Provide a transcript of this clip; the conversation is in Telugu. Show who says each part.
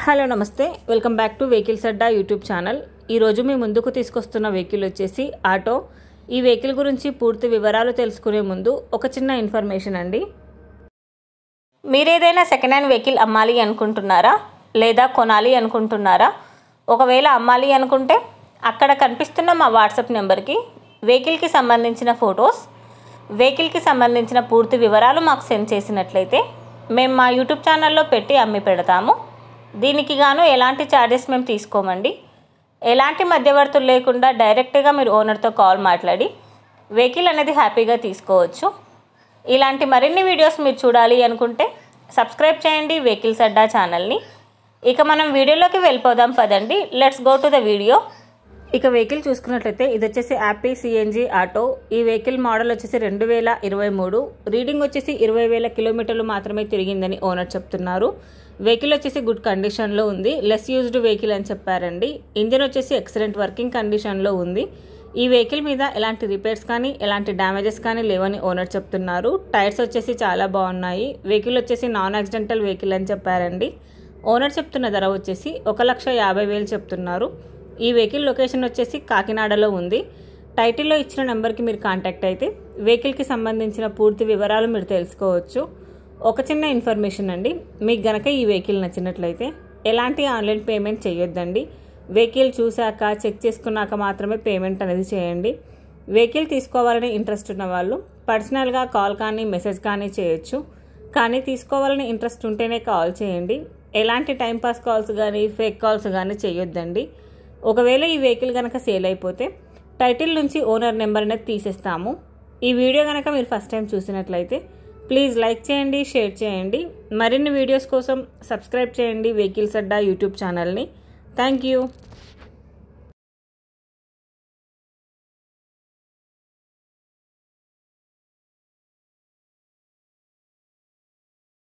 Speaker 1: హలో నమస్తే, welcome back to vehicles Adda YouTube channel. ఈరోజు మీ ముందుకు తీసుకొస్తున్న వెహికల్ వచ్చేసి ఆటో. ఈ వెహికల్ గురించి పూర్తి వివరాలు తెలుసుకునే ముందు ఒక చిన్న ఇన్ఫర్మేషన్ అండి. మీరేదైనా సెకండ్ హ్యాండ్ వెహికల్ అమ్మాలి అనుకుంటున్నారా లేదా కొనాలి అనుకుంటున్నారా? ఒకవేళ అమ్మాలి అనుకుంటే అక్కడ కనిపిస్తున్న మా వాట్సాప్ నెంబర్కి వెహికల్కి సంబంధించిన ఫొటోస్, వెహికల్కి సంబంధించిన పూర్తి వివరాలు మాకు సెండ్ చేసినట్లయితే మేము మా యూట్యూబ్ ఛానల్లో పెట్టి అమ్మి పెడతాము. దీనికి గాను ఎలాంటి ఛార్జెస్ మేము తీసుకోమండి. ఎలాంటి మధ్యవర్తులు లేకుండా డైరెక్ట్గా మీరు ఓనర్తో కాల్ మాట్లాడి వెహికల్ అనేది హ్యాపీగా తీసుకోవచ్చు. ఇలాంటి మరిన్ని వీడియోస్ మీరు చూడాలి అనుకుంటే సబ్స్క్రైబ్ చేయండి వెహికల్స్ అడ్డా ఛానల్ని. ఇక మనం వీడియోలోకి వెళ్ళిపోదాం పదండి. Let's go to the video. ఇక వెహికల్ చూసుకున్నట్లయితే ఇది వచ్చేసి యాపీ సిఎన్జి ఆటో. ఈ వెహికల్ మోడల్ వచ్చేసి 2023. రీడింగ్ వచ్చేసి 20,000 కిలోమీటర్లు మాత్రమే తిరిగిందని ఓనర్ చెప్తున్నారు. వెహికల్ వచ్చేసి గుడ్ కండిషన్లో ఉంది. లెస్ యూజ్డ్ వెహికల్ అని చెప్పారండి. ఇంజిన్ వచ్చేసి ఎక్సలెంట్ వర్కింగ్ కండిషన్లో ఉంది. ఈ వెహికల్ మీద ఎలాంటి రిపేర్స్ కానీ ఎలాంటి డ్యామేజెస్ కానీ లేవని ఓనర్ చెప్తున్నారు. టైర్స్ వచ్చేసి చాలా బాగున్నాయి. వెహికల్ వచ్చేసి నాన్ యాక్సిడెంటల్ వెహికల్ అని చెప్పారండి. ఓనర్ చెప్తున్న ధర వచ్చేసి 1,50,000 చెప్తున్నారు. ఈ వెహికల్ లొకేషన్ వచ్చేసి కాకినాడలో ఉంది. టైటిల్లో ఇచ్చిన నెంబర్కి మీరు కాంటాక్ట్ అయితే వెహికల్కి సంబంధించిన పూర్తి వివరాలు మీరు తెలుసుకోవచ్చు. ఒక చిన్న ఇన్ఫర్మేషన్ అండి, మీకు గనక ఈ వెహికల్ నచ్చినట్లయితే ఎలాంటి ఆన్లైన్ పేమెంట్ చేయొద్దండి. వెహికల్ చూశాక చెక్ చేసుకున్నాక మాత్రమే పేమెంట్ అనేది చేయండి. వెహికల్ తీసుకోవాలని ఇంట్రెస్ట్ ఉన్న వాళ్ళు పర్సనల్గా కాల్ కానీ మెసేజ్ కానీ చేయొచ్చు. కానీ తీసుకోవాలని ఇంట్రెస్ట్ ఉంటేనే కాల్ చేయండి. ఎలాంటి టైంపాస్ కాల్స్ కానీ ఫేక్ కాల్స్ కానీ చేయొద్దండి. ఒకవేళ ఈ వెహికల్ కనుక సేల్ అయిపోతే టైటిల్ నుంచి ఓనర్ నెంబర్ అనేది తీసేస్తాము. ఈ వీడియో కనుక మీరు ఫస్ట్ టైం చూసినట్లయితే ప్లీజ్ లైక్ చేయండి, షేర్ చేయండి. మరిన్ని వీడియోస్ కోసం సబ్స్క్రైబ్ చేయండి వెహికల్స్ అడ్డా యూట్యూబ్ ఛానల్ని. Thank you.